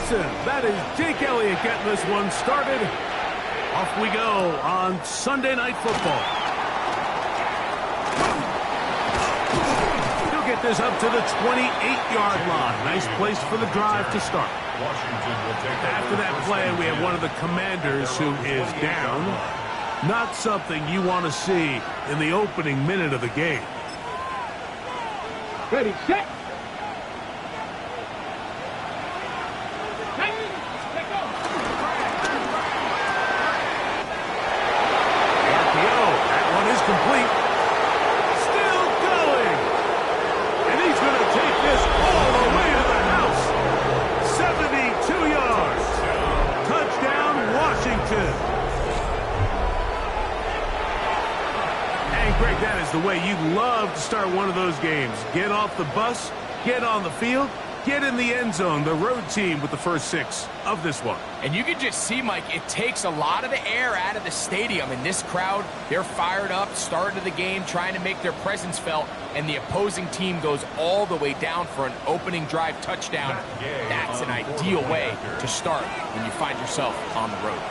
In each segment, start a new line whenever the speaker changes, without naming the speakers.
listen, that is Jake Elliott getting this one started. Off we go on Sunday Night Football. He'll get this up to the 28-yard line. Nice place for the drive to start. After that play, we have one of the Commanders who is down. Not something you want to see in the opening minute of the game.
Ready, set.
Complete. Still going. And he's going to take this all the way to the house. 72 yards. Touchdown, Washington. And Greg, that is the way you love to start one of those games. Get off the bus, get on the field, get in the end zone. The road team with the first 6 of this one.
And you can just see, Mike, it takes a lot of the air out of the stadium. And this crowd, they're fired up, start of the game, trying to make their presence felt. And the opposing team goes all the way down for an opening drive touchdown. That's an ideal way to start when you find yourself on the road.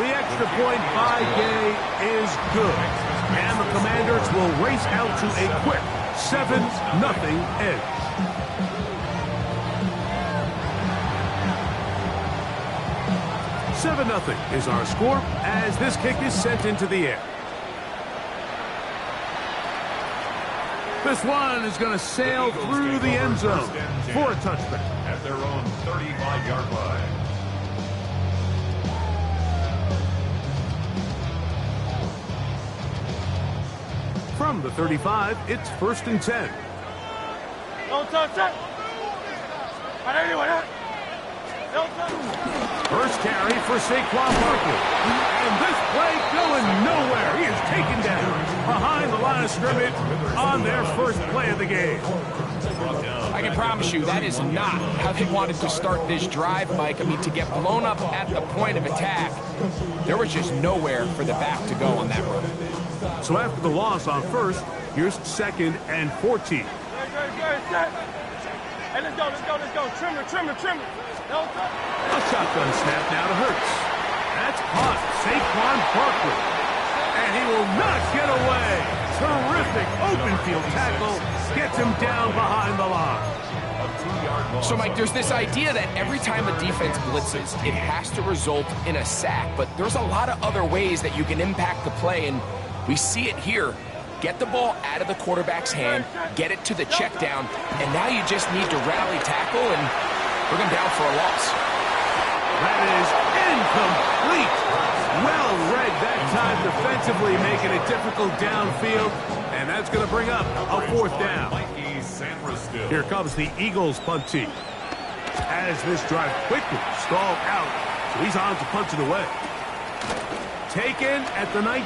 The extra point by Gay is good. And the Commanders will race out to a quick 7-0 edge. $7-0 is our score as this kick is sent into the air. This one is going to sail through the end zone for a touchback.
At their own 35-yard line.
From the 35, it's 1st and 10. First carry for Saquon Barkley. And this play going nowhere. He is taken down behind the line of scrimmage on their first play of the game.
I can promise you that is not how they wanted to start this drive, Mike. I mean, to get blown up at the point of attack, there was just nowhere for the back to go on that run.
So after the loss on first, here's 2nd and 14.
Hey, let's go. Trim it.
A shotgun snap now to Hurts. That's caught. Saquon Barkley. And he will not get away. Terrific open field tackle. Gets him down behind the line.
So, Mike, there's this idea that every time a defense blitzes, it has to result in a sack. But there's a lot of other ways that you can impact the play, and we see it here. Get the ball out of the quarterback's hand, get it to the check down, and now you just need to rally tackle and bring him down for a loss.
That is incomplete. Well read that time defensively, making it difficult downfield, and that's going to bring up a 4th down. Here comes the Eagles punt team. As this drive quickly stalled out, so he's on to punch it away. Taken at the 19.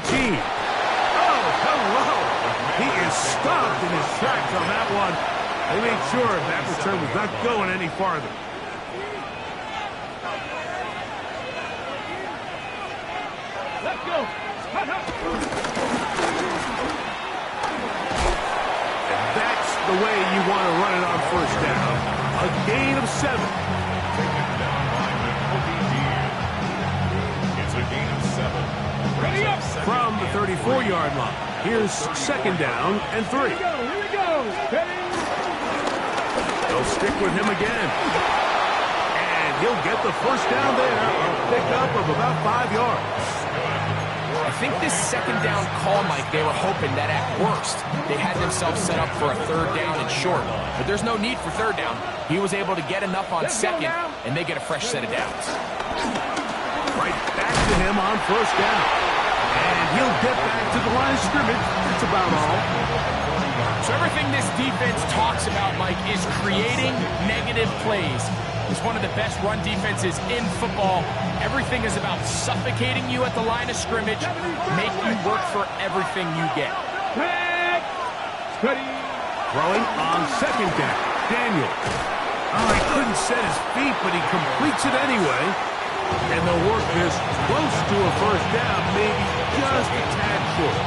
Oh, hello. He is stopped in his tracks on that one. They made sure that return was not going any farther.
Let's go.
And that's the way you want to run it on first down. A gain of 7.
It's a gain of 7.
Ready up.
From the 34-yard line. Here's 2nd down and 3.
Here we go. Ready.
They'll stick with him again. And he'll get the first down there. A pickup of about 5 yards.
I think this 2nd down call, Mike, they were hoping that at worst they had themselves set up for a 3rd down and short. But there's no need for 3rd down. He was able to get enough on 2nd, and they get a fresh set of downs.
Right back to him on 1st down. And he'll get back to the line of scrimmage. That's about all.
So everything this defense talks about, Mike, is creating negative plays. It's one of the best run defenses in football. Everything is about suffocating you at the line of scrimmage, make you work for everything you get.
Throwing on 2nd down. Daniel. Oh, he couldn't set his feet, but he completes it anyway. And they'll work this close to a 1st down, maybe just a tad short.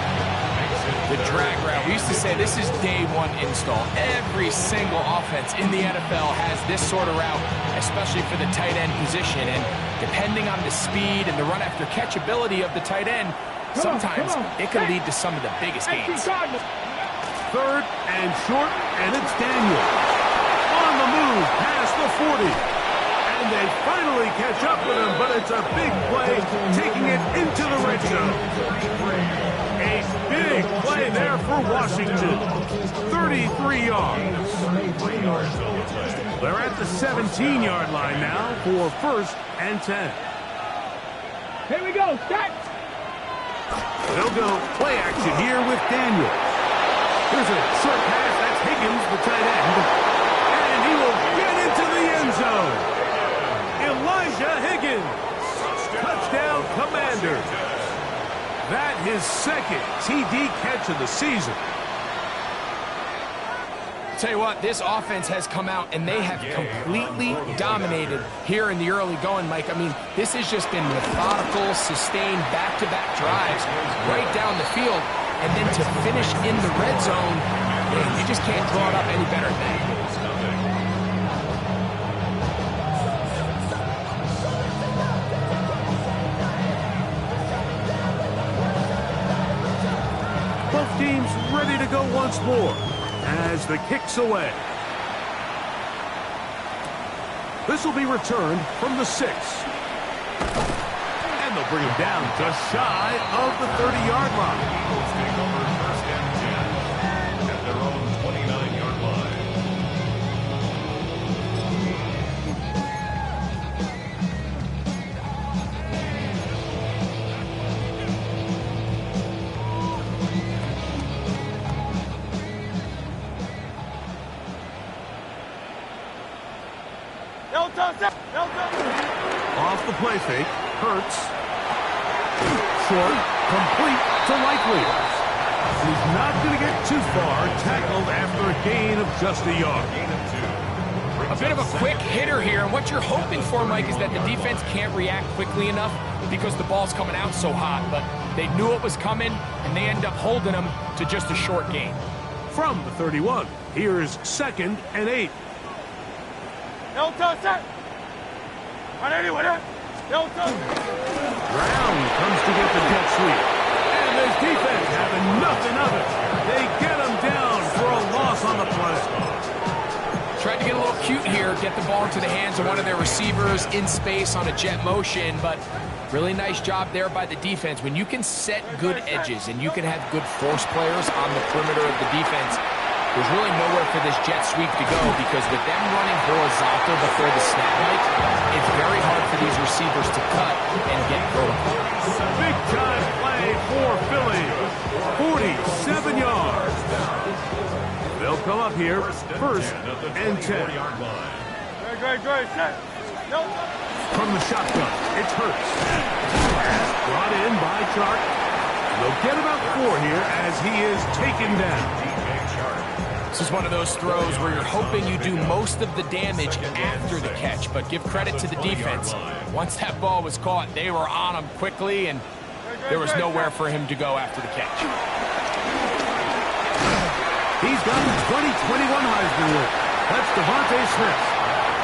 The drag route. We used to say this is day one install. Every single offense in the NFL has this sort of route, especially for the tight end position. And depending on the speed and the run after catch ability of the tight end, sometimes it can lead to some of the biggest gains.
Third and short, and it's Daniel. On the move, past the 40. And they finally catch up with him, but it's a big play, taking it into the red zone. A big play there for Washington. 33 yards. They're at the 17-yard line now for 1st and 10.
Here we go. Set.
They'll go play action here with Daniel. Here's a short pass. That's Higgins, the tight end. And he will get into the end zone. Elijah Higgins. Touchdown, Commanders. That his second TD catch of the season.
Tell you what, this offense has come out and they have completely dominated here in the early going, Mike. I mean, this has just been methodical, sustained, back-to-back drives right down the field. And then to finish in the red zone, man, you just can't draw it up any better than that.
Both teams ready to go once more as the kick's away. This will be returned from the 6. And they'll bring him down just shy of the 30-yard line.
Eagles take over 1st and 10 at their own 29-yard line.
Off the play fake, Hurts. Short, complete to Likely. He's not going to get too far, tackled after a gain of just a yard.
A bit of a quick hitter here, and what you're hoping for, Mike, is that the defense can't react quickly enough because the ball's coming out so hot, but they knew it was coming, and they end up holding them to just a short gain.
From the 31, here's 2nd and 8. Brown comes to get the jet sweep. And this defense having nothing of it. They get him down for a loss on the play.
Tried to get a little cute here, get the ball into the hands of one of their receivers in space on a jet motion, but really nice job there by the defense. When you can set good edges and you can have good force players on the perimeter of the defense, there's really nowhere for this jet sweep to go because with them running horizontal before the snap, Mike, it's very hard for these receivers to cut and get vertical.
Big time play for Philly. 47 yards. They'll come up here 1st and 10.
Great. Set.
From the shotgun, it's Hurts. Pass brought in by Chark. They'll get about 4 here as he is taken down.
This is one of those throws where you're hoping you do most of the damage after the catch, but give credit to the defense. Once that ball was caught, they were on him quickly, and there was nowhere for him to go after the catch.
He's got the 2021 Heisman winner. That's Devontae Smith.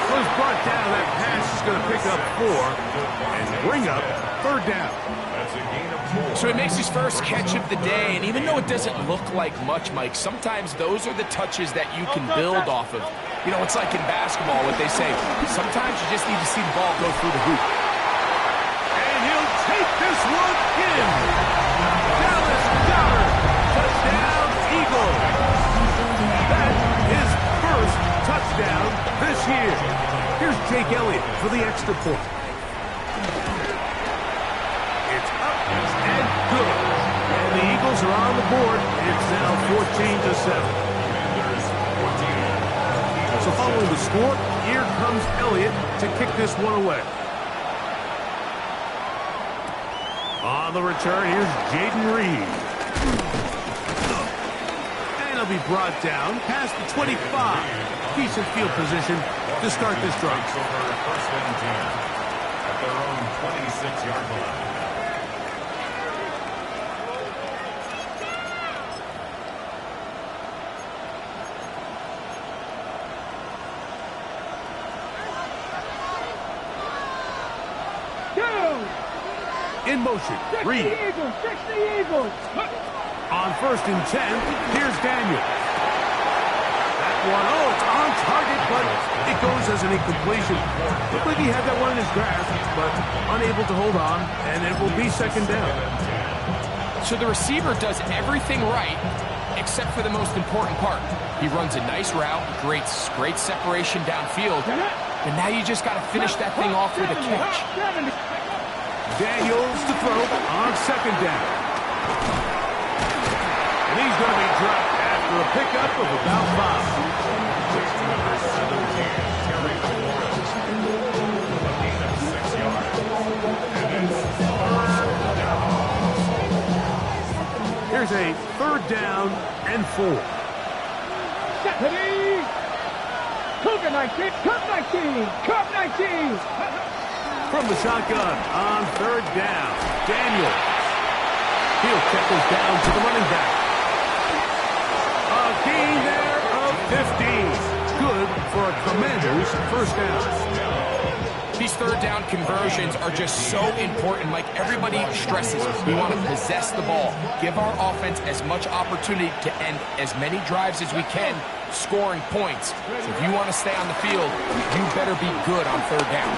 Was brought down. That pass is going to pick up 4 and bring up 3rd down.
That's a gain of 4.
So he makes his first catch of the day, and even though it doesn't look like much, Mike, sometimes those are the touches that you can build off of. You know, it's like in basketball, what they say, sometimes you just need to see the ball go through the hoop.
And he'll take this one in. Dallas Goedert. Touchdown, Eagles. That is first touchdown this year. Here's Jake Elliott for the extra point. It's up and good. And the Eagles are on the board. It's now 14-7. So following the score, here comes Elliott to kick this one away. On the return, here's Jaden Reed. And he'll be brought down past the 25. Decent field position to start this drive.
First and 10 at their own 26-yard line.
In motion. Reed.
Fix the Eagles.
On 1st and 10, here's Daniel. That one, oh, it's on target, but it goes as an incompletion. Looked like he had that one in his grasp, but unable to hold on, and it will be 2nd down.
So the receiver does everything right, except for the most important part. He runs a nice route, great separation downfield, and now you just got to finish that thing off with a catch.
Daniels to throw on 2nd down. And he's going to be dropped after a pickup of about 5. Here's a 3rd down and 4.
Cover 19, Cup 19, Cup 19.
From the shotgun on 3rd down, Daniels. He'll check this down to the running back. A gain there of 15. Good for a Commander's 1st down.
These 3rd down conversions are just so important. Like everybody stresses, we want to possess the ball, give our offense as much opportunity to end as many drives as we can, scoring points. So if you want to stay on the field, you better be good on 3rd down.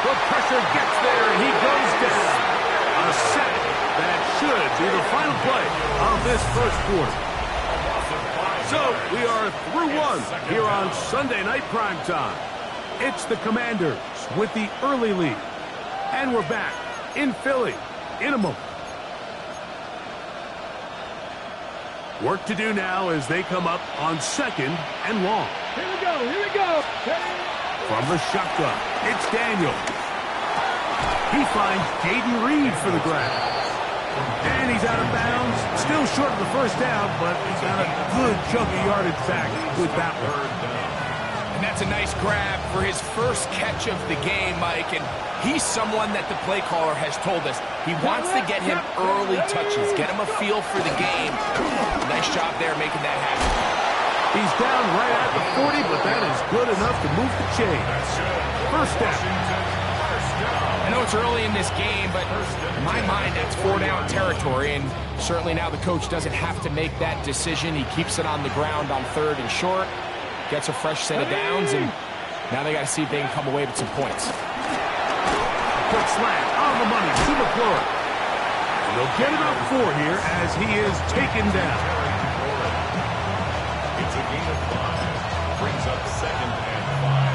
The pressure gets there, and he goes down. A sack that should be the final play of this 1st quarter. So we are through 1 here on Sunday Night Primetime. It's the Commanders with the early lead. And we're back in Philly in a moment. Work to do now as they come up on 2nd and long.
Here we go, here we go.
From the shotgun, it's Daniel. He finds Jaden Reed for the grab. And he's out of bounds. Still short of the 1st down, but he's got a good chunk of yardage back with that one.
And that's a nice grab for his 1st catch of the game, Mike. And he's someone that the play caller has told us he wants to get him early touches, get him a feel for the game. Nice job there making that happen.
He's down right at the 40, but that is good enough to move the chain. 1st down.
I know it's early in this game, but in my mind, that's 4-down territory, and certainly now the coach doesn't have to make that decision. He keeps it on the ground on 3rd and short, gets a fresh set of downs, and now they got to see if they can come away with some points.
Quick slant on the money to McClure. And they'll get about 4 here as he is taken down.
It's a gain of 5. Brings up 2nd and 5.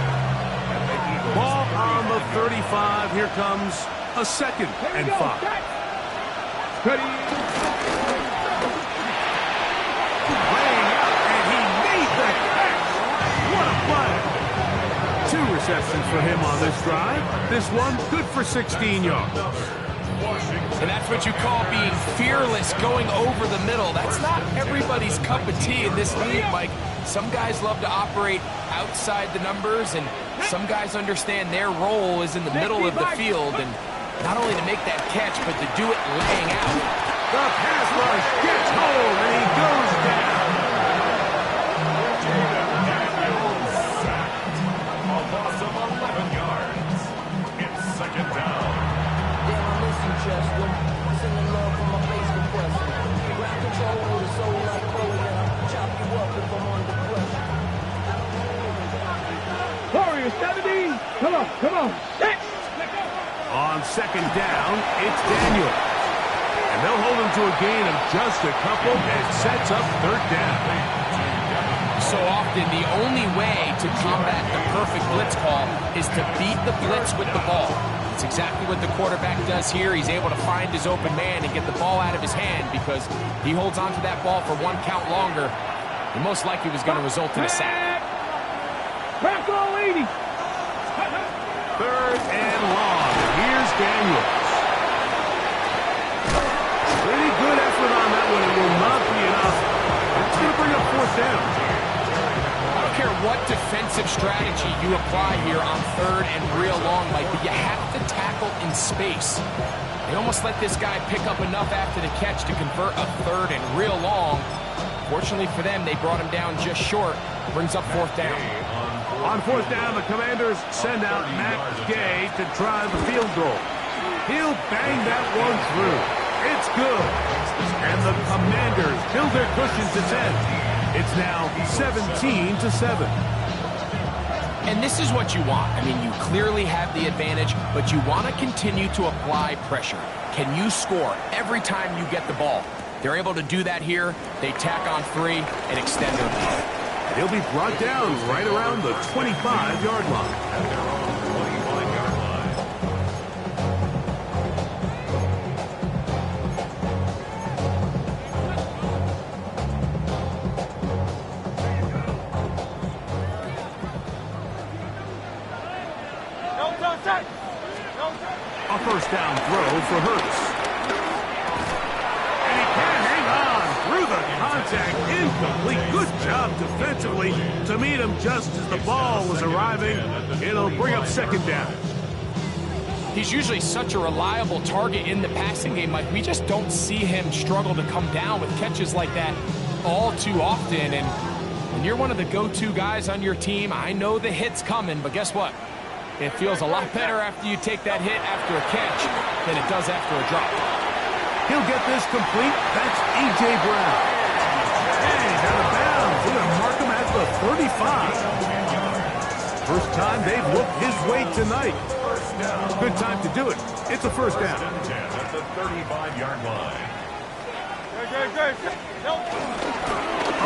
Ball on the 35. Here comes a 2nd and 5.
Ready.
Laying out, and he made the catch. What a play. 2 receptions for him on this drive. This one good for 16 yards.
And that's what you call being fearless, going over the middle. That's not everybody's cup of tea in this league, Mike. Some guys love to operate outside the numbers, and some guys understand their role is in the middle of the field, and not only to make that catch, but to do it laying out.
The pass rush gets home, and he goes down.
A loss of 11 yards. It's 2nd down.
Chester, sending love from my Facebook president. Grab control of the soul like Chloe, and I'll chop you up if I'm under pressure.
Warriors 17. Come on, come on. Set.
On 2nd down, it's Daniel. And they'll hold him to a gain of just a couple and sets up 3rd down.
So often, the only way to combat the perfect blitz call is to beat the blitz with the ball. It's exactly what the quarterback does here. He's able to find his open man and get the ball out of his hand because he holds on to that ball for 1 count longer. And most likely was going to result in a sack.
Back all 80.
3rd and long. Here's Daniels. Pretty good effort on that one. It will not be enough. It's going to bring up 4th down.
I don't care what defensive strategy you apply here on 3rd and real long, Mike, but you have to tackle in space. They almost let this guy pick up enough after the catch to convert a 3rd and real long. Fortunately for them, they brought him down just short. Brings up 4th down.
On
On fourth down, the Commanders send out Matt Gay to try the field goal. He'll bang that one through. It's good. And the Commanders build their cushion to 10. It's now 17-7.
And this is what you want. I mean, you clearly have the advantage, but you want to continue to apply pressure. Can you score every time you get the ball? They're able to do that here. They tack on 3 and extend their lead.
He'll be brought down right around the 25-yard line.
At their own 25-yard line.
A first down throw for Hurts. And he can hang on through the contact. Incomplete. Good job defensively to meet him just as the ball was arriving. It'll bring up second down.
He's usually such a reliable target in the passing game. Like, we just don't see him struggle to come down with catches like that all too often. And when you're one of the go-to guys on your team, I know the hit's coming, but guess what? It feels a lot better after you take that hit after a catch than it does after a drop.
He'll get this complete. That's A.J. Brown. And out of bounds. We're going to mark him at the 35. First time they've looked his way tonight. Good time to do it. It's a first down.
At the 35-yard line.
A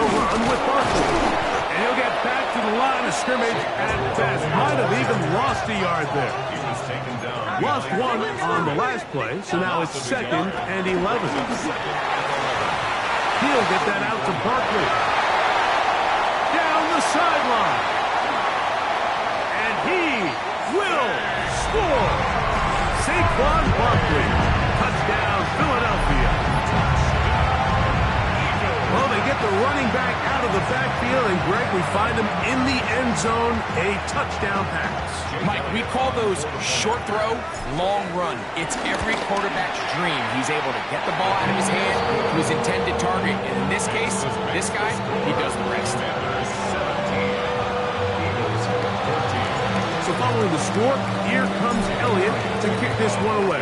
run with Barkley. And he'll get back to the line of scrimmage at best. Might have even lost a yard there.
He was taken down.
Lost 1 on the last play, so now it's 2nd and 11. He'll get that out to Barkley. Down the sideline. And he will score. Saquon Barkley. Touchdown, Philadelphia. Well, they get the running back out of the backfield, and Greg, we find him in the end zone, a touchdown pass.
Mike, we call those short throw, long run. It's every quarterback's dream. He's able to get the ball out of his hand to his intended target. And in this case, this guy, he does the rest.
So following the score, here comes Elliott to kick this one away.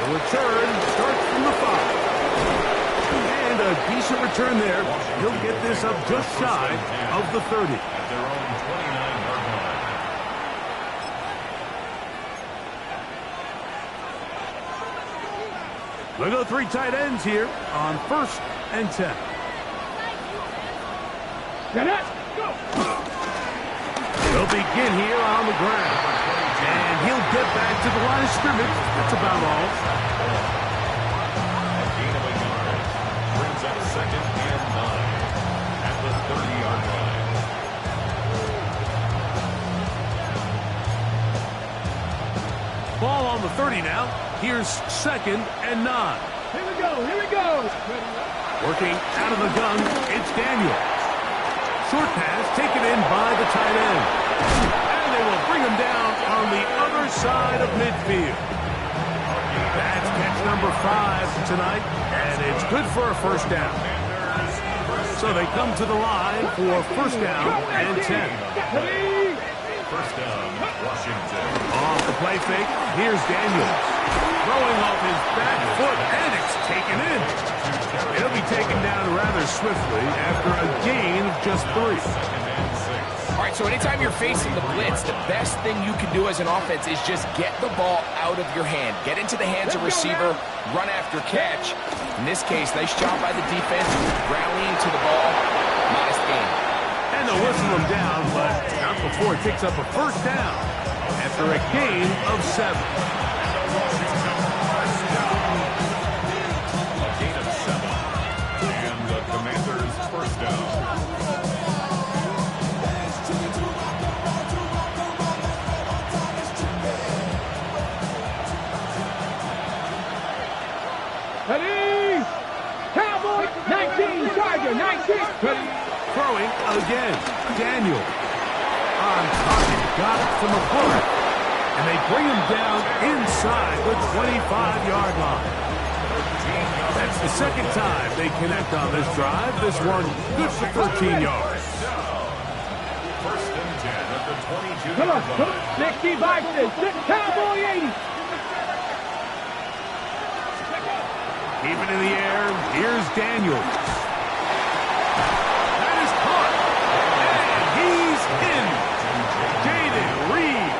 The return starts from the 5. And a decent return there. He'll get this up just shy of the 30.
At their own 29-yard line.
Look at the 3 tight ends here on 1st and 10. They'll begin here on the ground. And he'll get back to the line of scrimmage. That's about all.
A gain of a yard. Brings up 2nd and 9. At the 30-yard line.
Ball on the 30 now. Here's 2nd and 9.
Here we go. Here we go.
Working out of the gun, it's Daniel. Short pass taken in by the tight end. And they will bring him down on the other side of midfield. That's catch number 5 tonight, and it's good for a first down. So they come to the line for first down and 10.
First down, Washington.
Off the play fake, here's Daniels. Throwing off his back foot, and it's taken in. He'll be taken down rather swiftly after a gain of just 3.
All right, so anytime you're facing the blitz, the best thing you can do as an offense is just get the ball out of your hand. Get into the hands of receiver, run after catch. In this case, nice job by the defense, rallying to the ball. Modest gain.
And they'll whistle him down, but not before he picks up a first down after a gain of 7.
A gain of 7. And the Commanders' first down.
Ready? Cowboy, 19, Charger, 19. Ready?
Throwing again. Daniel on target. Got it to McCoy. And they bring him down inside the 25-yard line. That's the second time they connect on this drive. This one good for 13 yards.
First and 10 at the 22.
Come on, 60 Vikings, Cowboy 80.
Keep it in the air. Here's Daniels. That is caught. And he's in. Jaden Reed.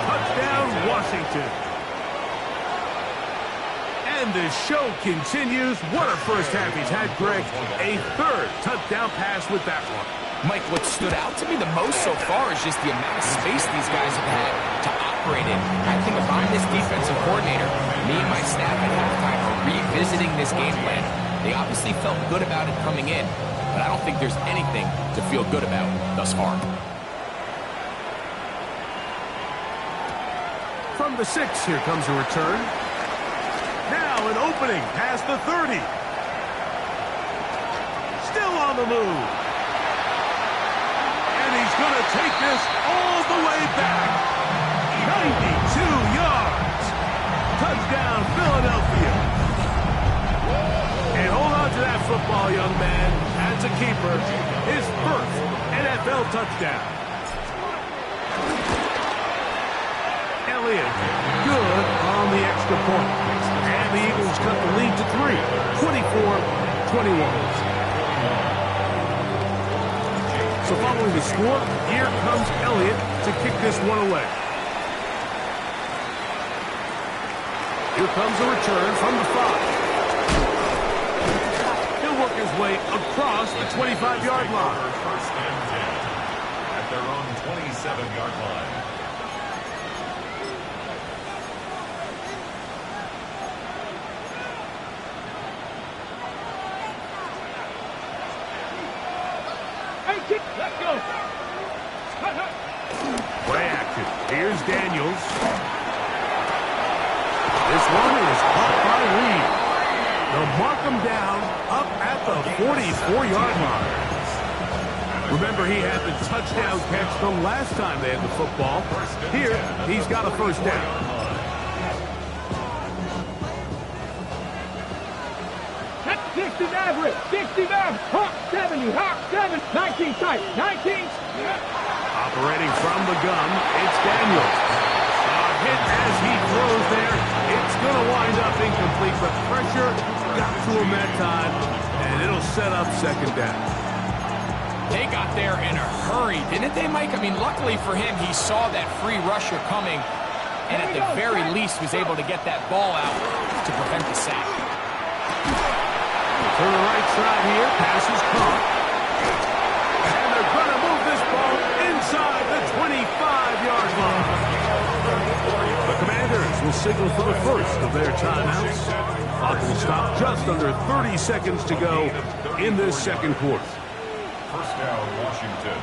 Touchdown, Washington. And the show continues. What a first half he's had, Greg. A third touchdown pass with that one.
Mike, what stood out to me the most so far is just the amount of space these guys have had to operate in. I think if I'm this defensive coordinator, me and my staff at halftime are revisiting this game plan. They obviously felt good about it coming in, but I don't think there's anything to feel good about thus far.
From the 6, here comes a return. Now an opening past the 30. Still on the move. And he's going to take this all the way back. 92 yards. Touchdown, Philadelphia. And hold on to that football, young man. That's a keeper. His first NFL touchdown. Elliott, good on the extra point. And the Eagles cut the lead to 3, 24-21. So following the score, here comes Elliott to kick this one away. Here comes a return from the 5. He'll work his way across the 25-yard line.
First and 10 at their own 27-yard line.
Let's go.
Play action. Here's Daniels. This one is caught by Reed. They'll mark him down up at the 44-yard line. Remember, he had the touchdown catch the last time they had the football. Here, he's got a first down.
60 average, 60 average, hawk 70, 19 tight, 19.
Operating from the gun, it's Daniels. A hit as he throws there. It's going to wind up incomplete, but pressure got to him that time, and it'll set up second down.
They got there in a hurry, didn't they, Mike? I mean, luckily for him, he saw that free rusher coming, and at the very least was able to get that ball out to prevent the sack.
To the right side here, pass is caught. And they're going to move this ball inside the 25-yard line. The Commanders will signal for the first of their timeouts. Clock will stop just under 30 seconds to go in this second quarter.
First down, Washington.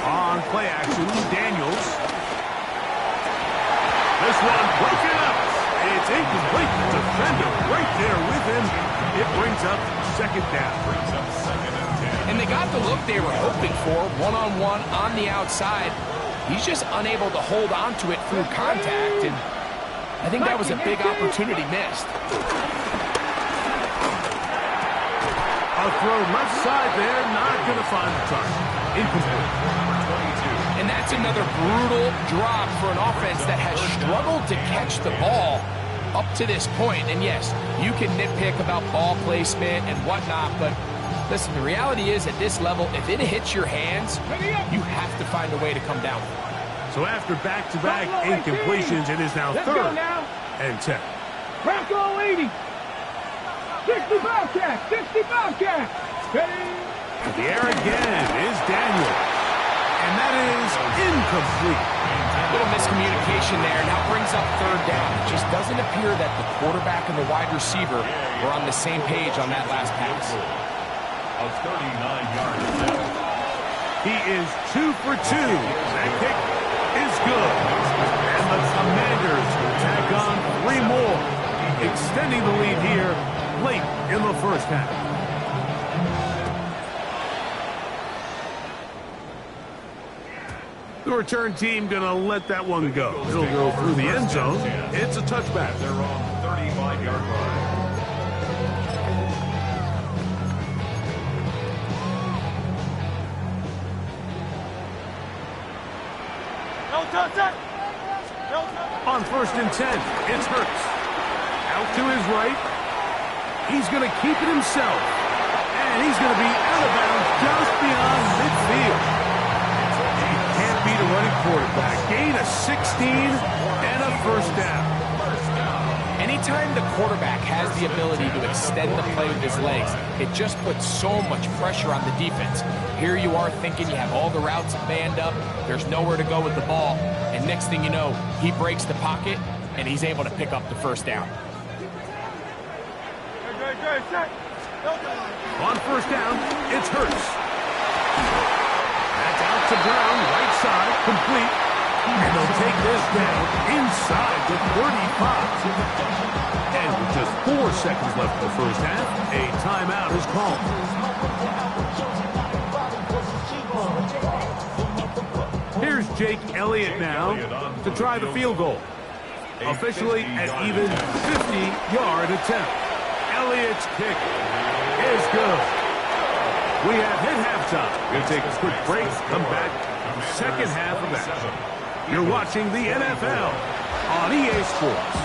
On play action, Daniels. This one broken up. It's incomplete. Defender right there with him. It brings up second down.
And they got the look they were hoping for, one-on-one on the outside. He's just unable to hold on to it through contact, and I think that was a big opportunity missed.
A throw left side there, not going to find the target. Incomplete.
And that's another brutal drop for an offense that has struggled to catch the ball up to this point. And yes, you can nitpick about ball placement and whatnot, but listen, the reality is at this level, if it hits your hands, you have to find a way to come down.
So after back-to-back incompletions, it is now third and 10.
Bronco 80. 60 Bobcat, 60 Bobcat.
The air again is Daniel. And that is incomplete.
A little miscommunication there. Now brings up third down. It just doesn't appear that the quarterback and the wide receiver were on the same page on that last pass.
A 39-yard attempt.
He is 2 for 2. That kick is good. And the Commanders tack on 3 more, extending the lead here late in the first half. The return team going to let that one go. It'll go through the end zone. It's a touchback.
They're on 35-yard line.
On 1st and 10, it's Hurts. Out to his right. He's going to keep it himself. And he's going to be out of bounds just beyond midfield. He can't beat a running quarterback. Gain of 16 and a first down.
Anytime the quarterback has the ability to extend the play with his legs, it just puts so much pressure on the defense. Here you are thinking you have all the routes manned up, there's nowhere to go with the ball, and next thing you know, he breaks the pocket, and he's able to pick up the first down.
On 1st down, it's Hurts. That's out to Brown, right side, complete. And they'll take this down inside the 35. And with just 4 seconds left in the first half, a timeout is called. Here's Jake Elliott now to try the field goal. Officially an even 50-yard attempt. Elliott's kick is good. We have hit halftime. We'll take a quick break, come back to the second half of action. You're watching the NFL on EA Sports.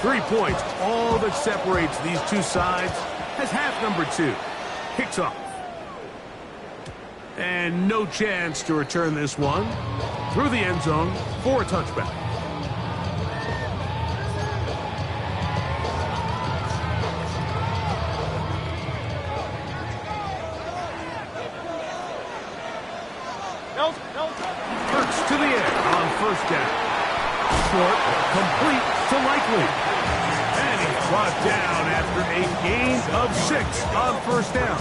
3 points, all that separates these two sides as half number 2 kicks off. And no chance to return this one through the end zone for a touchback. Hurts to the air on 1st down. Short, complete to Likely. And he's brought down after a gain of 6 on 1st down.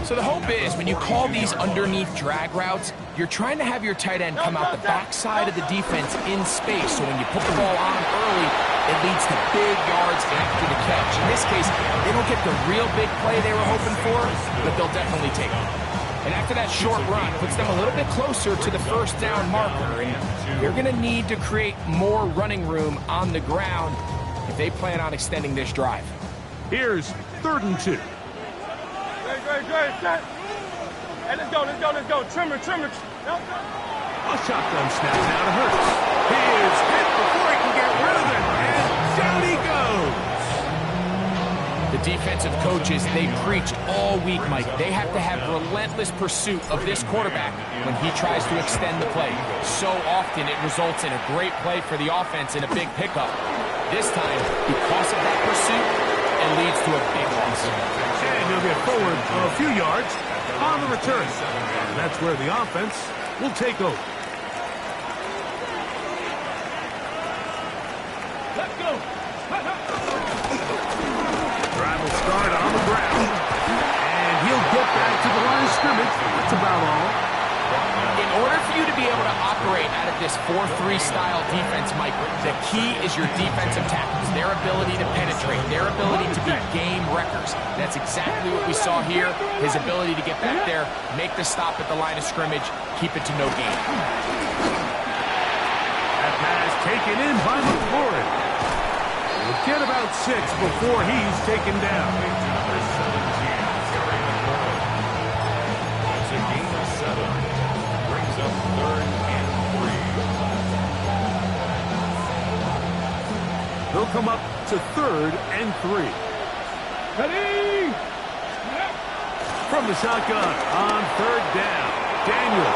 So the hope is when you call these underneath drag routes, you're trying to have your tight end come out the backside of the defense in space. So when you put the ball on early, it leads to big yards after the catch. In this case, they don't get the real big play they were hoping for, but they'll definitely take it. And after that short run, puts them a little bit closer to the first down marker. And you're going to need to create more running room on the ground if they plan on extending this drive.
Here's 3rd and 2.
Great, set. Hey, let's go. Trimmer.
A shotgun snap now to Hurts. He is hit before he can get rid of it, and down he goes.
The defensive coaches, they preached all week, Mike. They have to have relentless pursuit of this quarterback when he tries to extend the play. So often it results in a great play for the offense and a big pickup. This time, because of that pursuit, it leads to a big loss.
And he'll get forward a few yards on the return. And that's where the offense will take over.
Let's go.
Drive will start on the ground. And he'll get back to the line of scrimmage. That's about all.
In order for you to be able to operate out of this 4-3 style defense, Mike, the key is your defensive tackles, their ability to penetrate, their ability to be game wreckers. That's exactly what we saw here, his ability to get back there, make the stop at the line of scrimmage, keep it to no gain.
That pass taken in by McLaurin. We'll get about 6 before he's taken down.
It's a gain of 7. Brings up 3rd and 3.
He'll come up to 3rd and 3.
Ready?
From the shotgun on 3rd down, Daniel.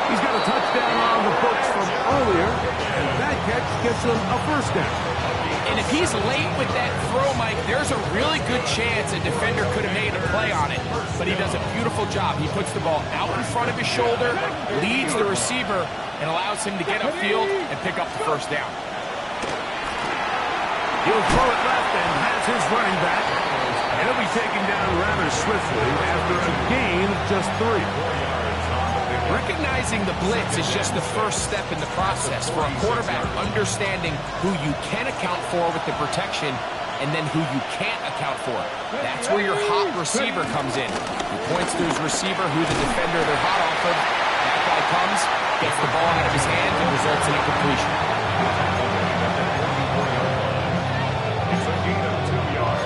He's got a touchdown on the books from earlier, and that catch gets him a first down.
And if he's late with that throw, Mike, there's a really good chance a defender could have made a play on it. But he does a beautiful job. He puts the ball out in front of his shoulder, leads the receiver, and allows him to get upfield and pick up the first down.
He'll throw it left and has his running back. And he'll be taken down rather swiftly after a gain of just 3.
Recognizing the blitz is just the first step in the process for a quarterback understanding who you can account for with the protection and then who you can't account for. That's where your hot receiver comes in. He points to his receiver who the defender they're hot off of. That guy comes, gets the ball out of his hands, and results in a completion.
It's a gain of 2 yards.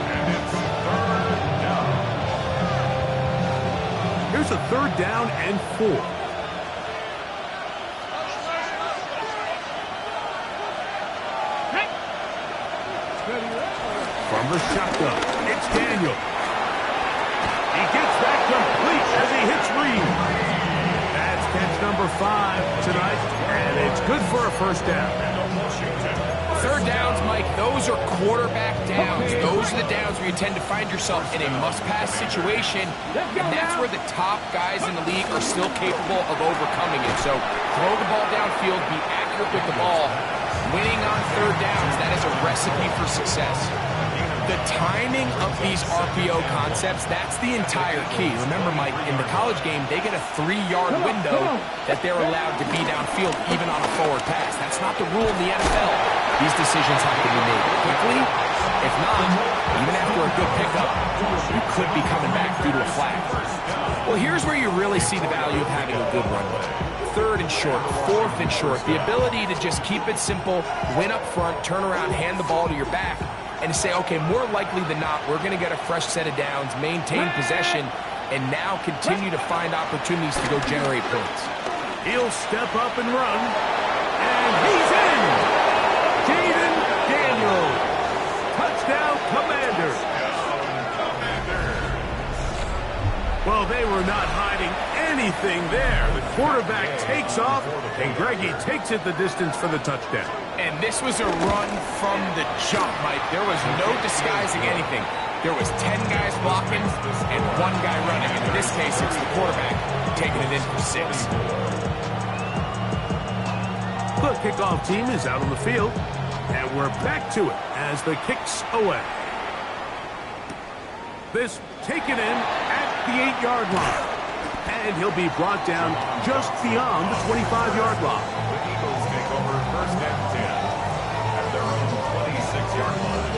And it's 3rd down.
Here's a 3rd down and 4. From the shotgun, it's Daniel. He gets that complete as he hits Reed. That's catch number 5 tonight, and it's good for a 1st down.
3rd downs, Mike, those are quarterback downs. Those are the downs where you tend to find yourself in a must-pass situation, and that's where the top guys in the league are still capable of overcoming it. So throw the ball downfield, be accurate with the ball. Winning on 3rd downs, that is a recipe for success. The timing of these RPO concepts, that's the entire key. Remember, Mike, in the college game, they get a 3-yard window that they're allowed to be downfield, even on a forward pass. That's not the rule in the NFL. These decisions have to be made quickly. If not, even after a good pickup, you could be coming back due to a flag. Well, here's where you really see the value of having a good runway. 3rd and short, 4th and short. The ability to just keep it simple, win up front, turn around, hand the ball to your back, and say, okay, more likely than not, we're going to get a fresh set of downs, maintain possession, and now continue to find opportunities to go generate points.
He'll step up and run, and he's in! Jaden Daniels. Touchdown, Commanders. Well, they were not hiding anything there. The quarterback takes off, and Greggy takes it the distance for the touchdown.
And this was a run from the jump, Mike. There was no disguising anything. There was 10 guys blocking and 1 guy running. And in this case, it's the quarterback taking it in for 6.
The kickoff team is out on the field, and we're back to it as the kick's away. This taken in at the 8-yard line. And he'll be brought down just beyond the 25-yard line.
The Eagles take over 1st and 10 at their own 26-yard line.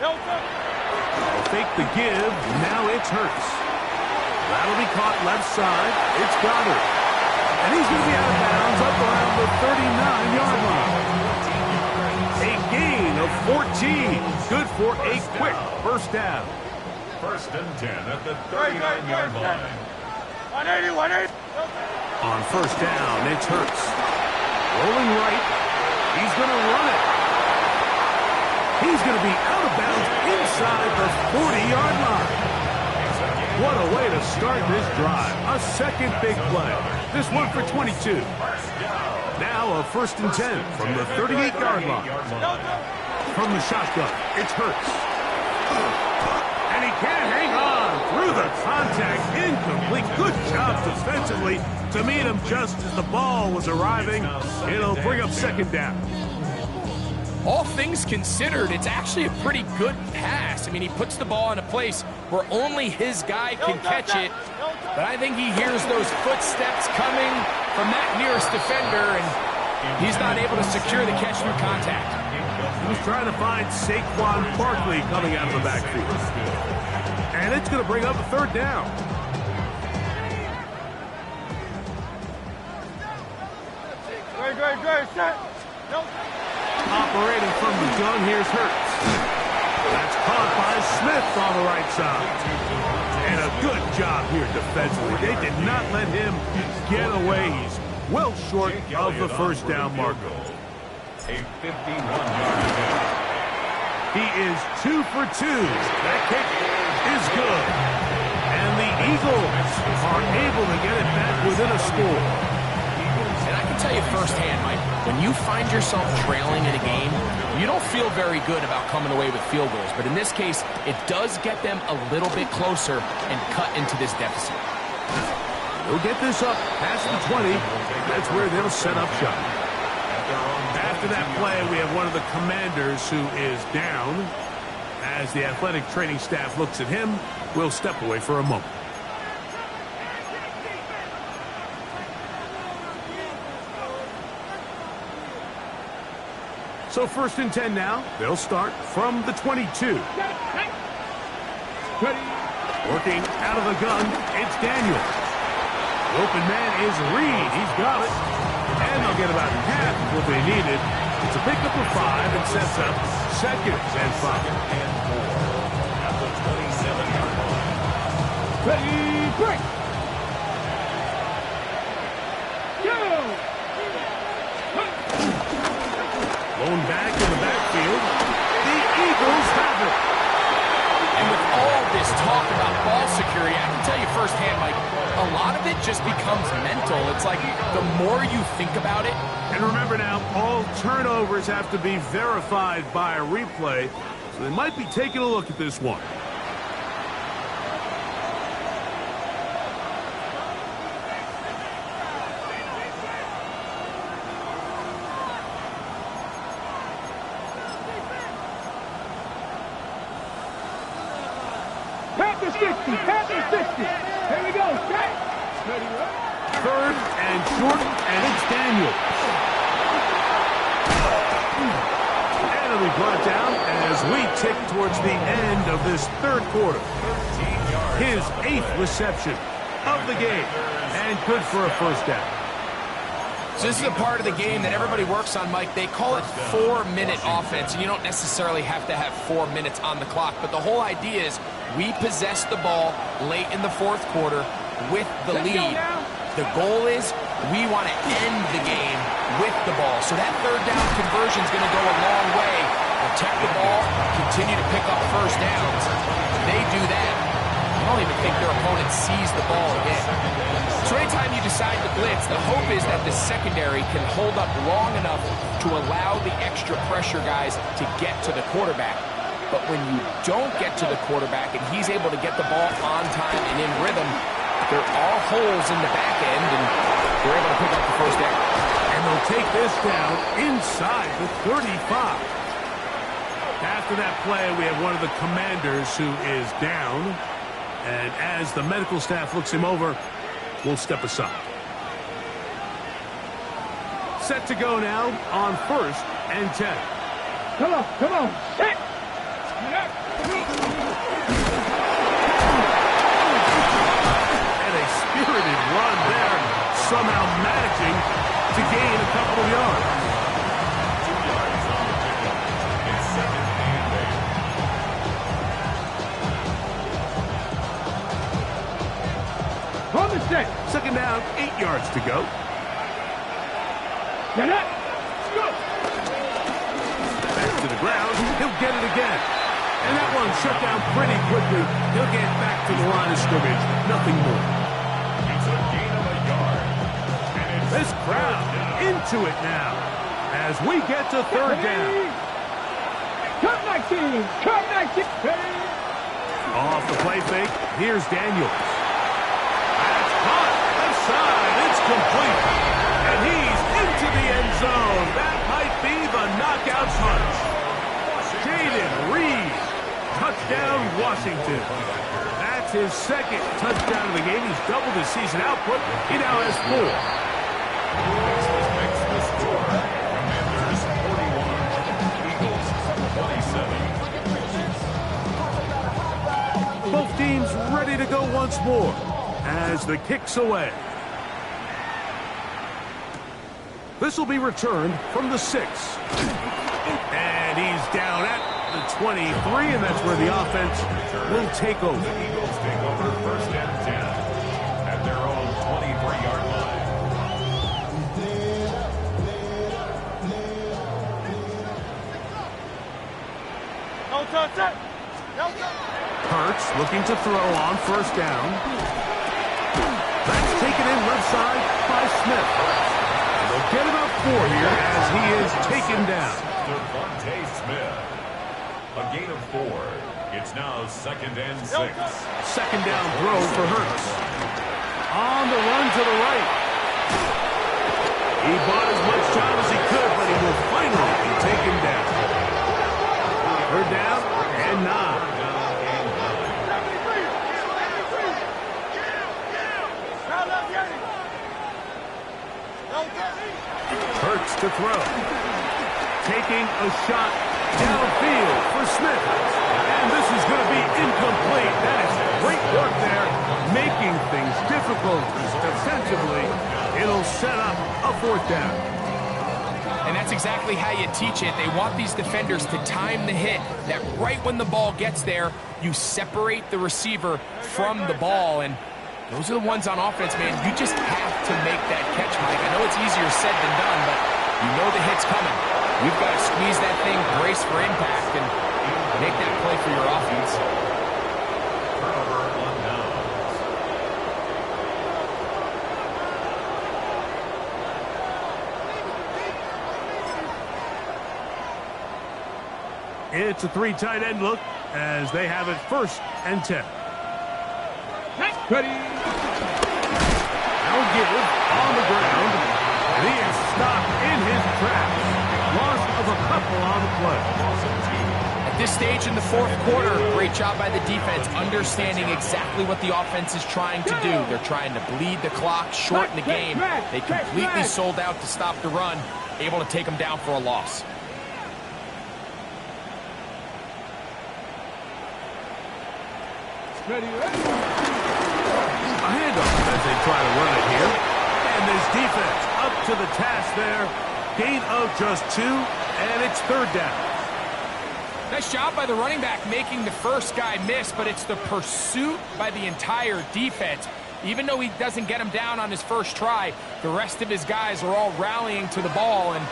They'll fake the give. Now it's Hurts. That'll be caught left side. It's Goddard. And he's going to be out of bounds up around the 39-yard line. A gain of 14. Good for a quick 1st down.
1st and 10 at the 39-yard line.
180.
On 1st down, it's Hurts. Rolling right. He's going to run it. He's going to be out of bounds inside the 40-yard line. What a way to start this drive. A second big play. This one for 22. Now a 1st and 10 from the 38-yard line. From the shotgun, it's Hurts. And he can't hang on through the contact. Incomplete. Good job defensively to meet him just as the ball was arriving. It'll bring up 2nd down.
All things considered, it's actually a pretty good pass. I mean, he puts the ball in a place where only his guy can catch it. But I think he hears those footsteps coming from that nearest defender, and he's not able to secure the catch through contact.
He was trying to find Saquon Barkley coming out of the backfield. And it's going to bring up a 3rd down.
Great, set.
Operating from the gun, here's Hurts. That's caught by Smith on the right side. And a good job here defensively. They did not let him get away. He's well short of the 1st down marker.
A 51-yard attempt.
He is 2 for 2. That kick is good. And the Eagles are able to get it back within a score.
And I can tell you firsthand, Mike, when you find yourself trailing in a game, you don't feel very good about coming away with field goals. But in this case, it does get them a little bit closer and cut into this deficit.
They'll get this up past the 20. That's where they'll set up shop. After that play, we have one of the Commanders who is down. As the athletic training staff looks at him, we'll step away for a moment. So 1st and 10 now. They'll start from the 22. Working out of the gun, it's Daniel. The open man is Reed. He's got it. And they'll get about half of what they needed. It's a pickup of 5 and sets up 2nd and 5.
And 4 at the 27-yard line.
Ready, break. Go.
Blown back in the backfield. The Eagles have it.
And with all this talk about ball security, I can tell you firsthand, Mike, a lot of it just becomes mental. It's like the more you think about it.
And remember now, all turnovers have to be verified by a replay, so they might be taking a look at this one.
Panthers 60, Panthers 60. Here we go, set. Ready, right?
3rd and short, and it's Daniel. And it'll be brought down as we tick towards the end of this 3rd quarter. His 8th reception of the game, and good for a 1st down.
So this is a part of the game that everybody works on, Mike. They call it 4-minute offense, and you don't necessarily have to have 4 minutes on the clock. But the whole idea is we possess the ball late in the 4th quarter with the lead. The goal is we want to end the game with the ball. So that 3rd down conversion is going to go a long way. Protect the ball, continue to pick up 1st downs. If they do that, I don't even think their opponent sees the ball again. So anytime you decide to blitz, the hope is that the secondary can hold up long enough to allow the extra pressure guys to get to the quarterback. But when you don't get to the quarterback and he's able to get the ball on time and in rhythm, there are holes in the back end, and they're able to pick up the 1st down.
And they'll take this down inside the 35. After that play, we have one of the commanders who is down. And as the medical staff looks him over, we'll step aside. Set to go now on 1st and 10.
Come on, come on. Hit.
And a spirited run there, somehow managing to gain a couple of yards.
2 yards on the pickup. It's 2nd and 8.
On the set.
2nd down, 8 yards to go.
Get up. Go.
Back to the ground. He'll get it again. And that one shut down pretty quickly. He'll get back to the line of scrimmage. Nothing more.
It's a gain of a yard. And it's
This crowd into it now as we get to 3rd down.
Come 19. Come 19. Ready.
Off the play fake, here's Daniels. That's caught. Left side, it's complete. And he's into the end zone. That might be the knockout punch. Jaden Reed. Touchdown, Washington. That's his 2nd touchdown of the game. He's doubled his season output. He now has 4.
This makes the score. Commanders 41, Eagles 27.
Both teams ready to go once more as the kick's away. This will be returned from the 6. And he's down at the 23, and that's where the offense will take over.
The Eagles take over 1st and 10 at their own 23-yard line.
Hurts looking to throw on 1st down. That's taken in left side by Smith. And they'll get about 4 here as he is taken down.
Devontae Smith. A gain of 4. It's now 2nd and 6.
2nd down throw for Hurts. On the run to the right. He bought as much time as he could, but he will finally be taken down. 3rd down and 9. Hurts to throw. taking a shot downfield for Smith. And this is going to be incomplete. That is great work there, making things difficult defensively. It'll set up a fourth down.
And that's exactly how you teach it. They want these defenders to time the hit, that right when the ball gets there, you separate the receiver from the ball. And those are the ones on offense, man. You just have to make that catch, Mike. I know it's easier said than done, but you know the hit's coming. You've got to squeeze that thing, brace for impact, and make that play for your offense.
Turnover on downs.
It's a 3 tight end look as they have it 1st and 10.
Ready.
Now give on the ground. And he is stopped in his tracks. Loss of a couple on the play.
At this stage in the 4th quarter, great job by the defense, understanding exactly what the offense is trying to do. They're trying to bleed the clock, shorten the game. They completely sold out to stop the run, able to take them down for a loss.
Ready, ready.
A handoff as they try to run it here. And this defense up to the task there. Gain of just 2, and it's 3rd down.
Nice job by the running back making the first guy miss, but it's the pursuit by the entire defense. Even though he doesn't get him down on his first try, the rest of his guys are all rallying to the ball, and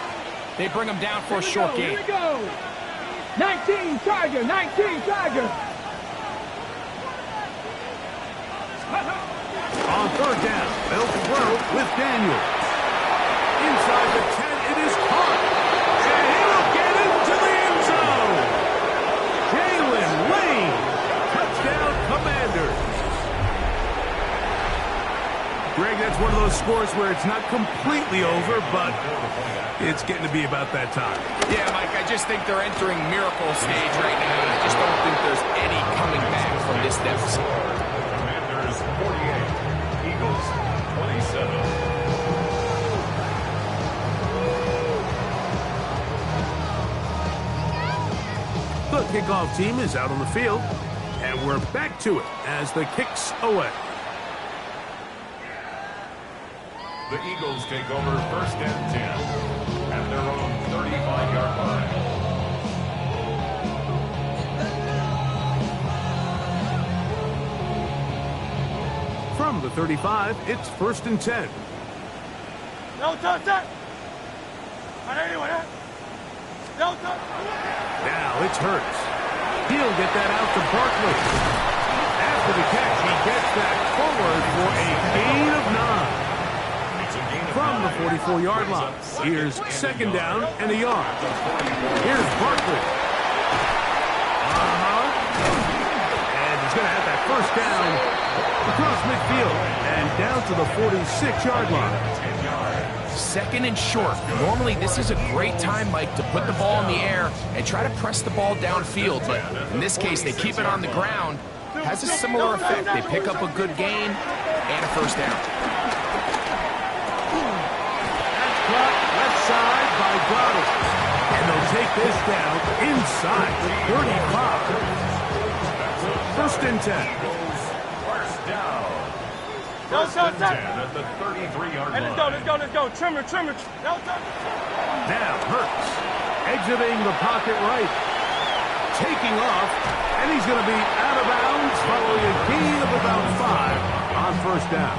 they bring him down for a short gain.
Here we go. 19 Tiger, 19 Tiger.
On 3rd down, they'll throw with Daniels. Inside the 10, it is caught. And he will get into the end zone. Jalen Lane, touchdown Commanders. Greg, that's one of those scores where it's not completely over, but it's getting to be about that time.
Yeah, Mike, I just think they're entering miracle stage right now, and I just don't think there's any coming back from this deficit.
Commanders 48, Eagles 27.
The kickoff team is out on the field, and we're back to it as the kick's away.
The Eagles take over 1st and 10 at their own 35-yard line.
From the 35, it's 1st and 10.
No touch that. No touch.
Now it's Hurts. He'll get that out to Barkley. After the catch, he gets that forward for a gain of 9. From the 44-yard line, here's 2nd down and a yard. Here's Barkley. And he's going to have that 1st down across midfield and down to the 46-yard line.
2nd and short. Normally, this is a great time, Mike, to put the ball in the air and try to press the ball downfield. But in this case, they keep it on the ground. Has a similar effect. They pick up a good gain and a 1st down.
Caught left side by Goddard. And they'll take this down inside the 35. 1st and 10.
First down.
No touch that.
10 at the 33-yard line.
Let's go. Trimmer. No touch.
Now Hurts exiting the pocket right. Taking off. And he's going to be out of bounds following a gain of about 5 on 1st down.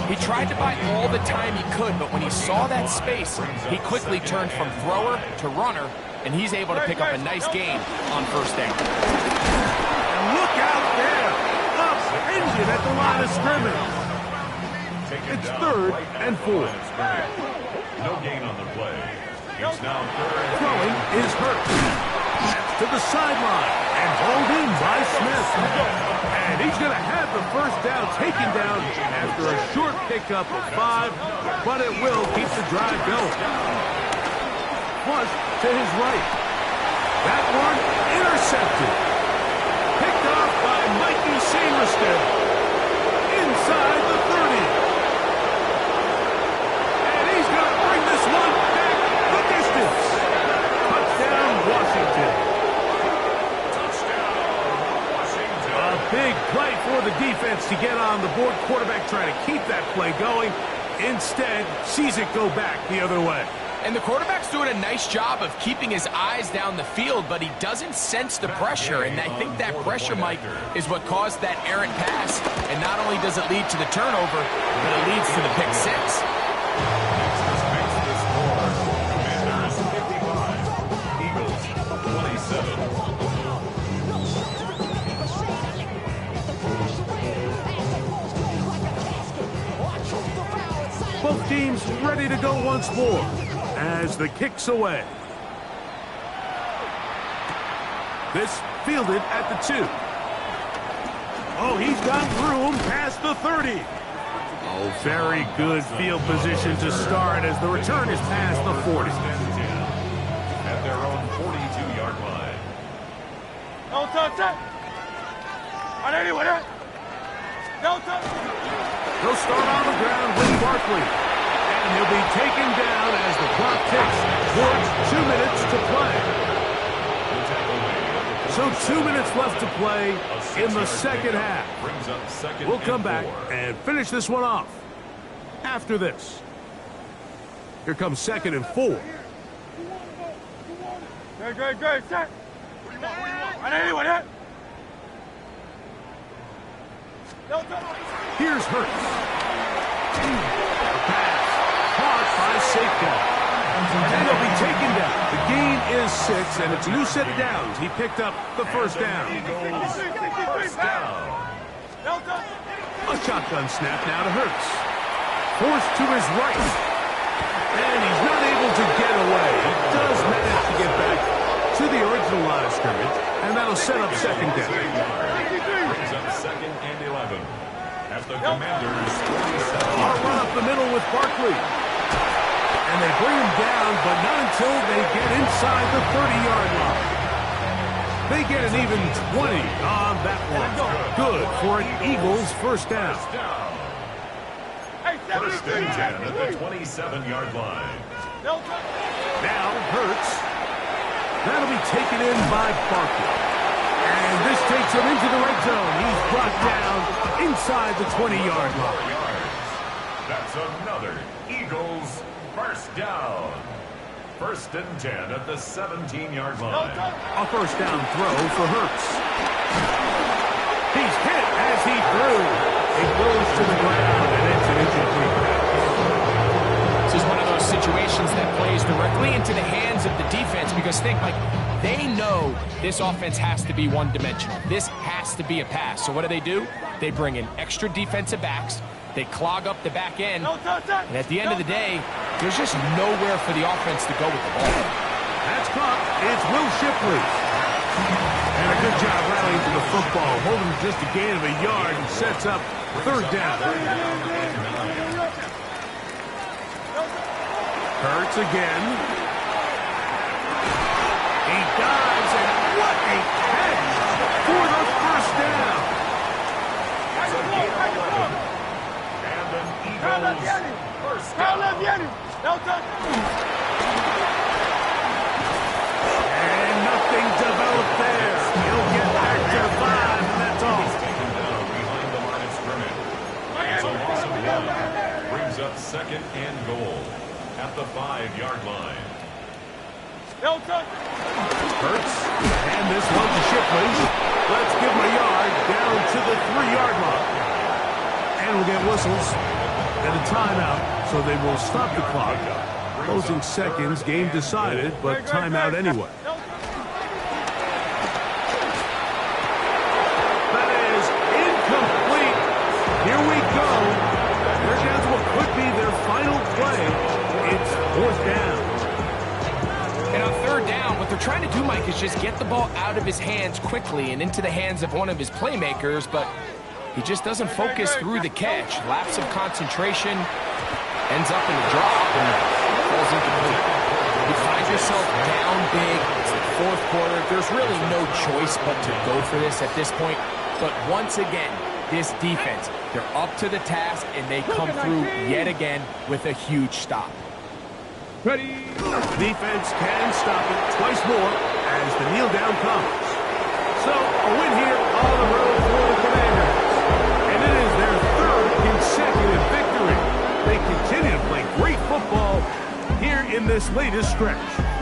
He tried to buy all the time he could, but when he saw that space, he quickly turned from thrower to runner, and he's able to pick up a nice gain on 1st down.
And look out there! Upended at the line of scrimmage. It's 3rd and 4.
No gain on the play. It's now 3rd and 8.
Throwing is Hurts. That's to the sideline and hauled in by Smith. And he's going to have the 1st down taken down after a short pickup of 5, but it will keep the drive going. Flush to his right. That one intercepted. Picked off by Mikey Samerstead. Inside the 30. And he's going to bring this one back the distance. Big play for the defense to get on the board. Quarterback trying to keep that play going. Instead, sees it go back the other way.
And the quarterback's doing a nice job of keeping his eyes down the field, but he doesn't sense the pressure. And I think that pressure, Mike, is what caused that errant pass. And not only does it lead to the turnover, but it leads to the pick six.
Both teams ready to go once more as the kick's away. This fielded at the 2. Oh, he's got room past the 30. Oh, very good field position to start as the return is past the 40.
At their own 42-yard line.
No touch it. On anyone, no touch.
He'll start on the ground with Barkley. And he'll be taken down as the clock ticks towards 2 minutes to play. So 2 minutes left to play in the second half. We'll come back and finish this one off after this. Here comes 2nd and 4.
Great, set. On anyone, no touch.
Here's Hurts. The pass caught by Saquon. And he'll be taken down. The gain is 6, and it's a new set of downs. He picked up the first down. A shotgun snap now to Hurts. Forced to his right. And he's not able to get away. He does manage to get back to the original line of scrimmage, and that'll set up second down.
Brings up 2nd and 11. At the Commanders' 47.
A run up the middle with Barkley. And they bring him down, but not until they get inside the 30-yard line. They get an even 20 on that one. Good for an Eagles first down.
First and 10 at the 27-yard line.
Now Hurts. That'll be taken in by Barkley. And this takes him into the red zone. He's brought down inside the 20-yard line.
That's another Eagles first down. First and 10 at the 17-yard line.
A first down throw for Hurts. He's hit as he threw. It goes to the ground, and it's an incomplete pass.
This is one of those situations that plays directly into the hands of the defense because think, like, they know this offense has to be one-dimensional. This has to be a pass. So what do? They bring in extra defensive backs. They clog up the back end. And at the end of the day, there's just nowhere for the offense to go with the ball.
That's caught. It's Will Shipley. And a good job rallying to the football. Holding just a gain of a yard and sets up third down. Hurts again. He dives, and what a catch for the first down.
And an Eagles first down.
And nothing developed there. He'll get back to 5, and that's all.
Taken down behind the line of scrimmage. It's a loss of 1. Brings up 2nd and goal at the 5-yard line.
Hurts, and this one to Shipley. Let's give him a yard down to the 3-yard line. And we'll get whistles and a timeout, so they will stop the clock. Closing seconds, game decided, but timeout anyway. That is incomplete. Here we go. They're down to what could be their final play. It's 4th down.
And on 3rd down, what they're trying to do, Mike, is just get the ball out of his hands quickly and into the hands of one of his playmakers, but he just doesn't focus through the catch. Lapse of concentration, ends up in a drop, and falls incomplete. You find yourself down big. It's the 4th quarter. There's really no choice but to go for this at this point. But once again, this defense, they're up to the task, and they come through yet again with a huge stop.
Ready.
Defense can stop it twice more as the kneel down comes. So a win here on the road for the Commanders. this latest stretch.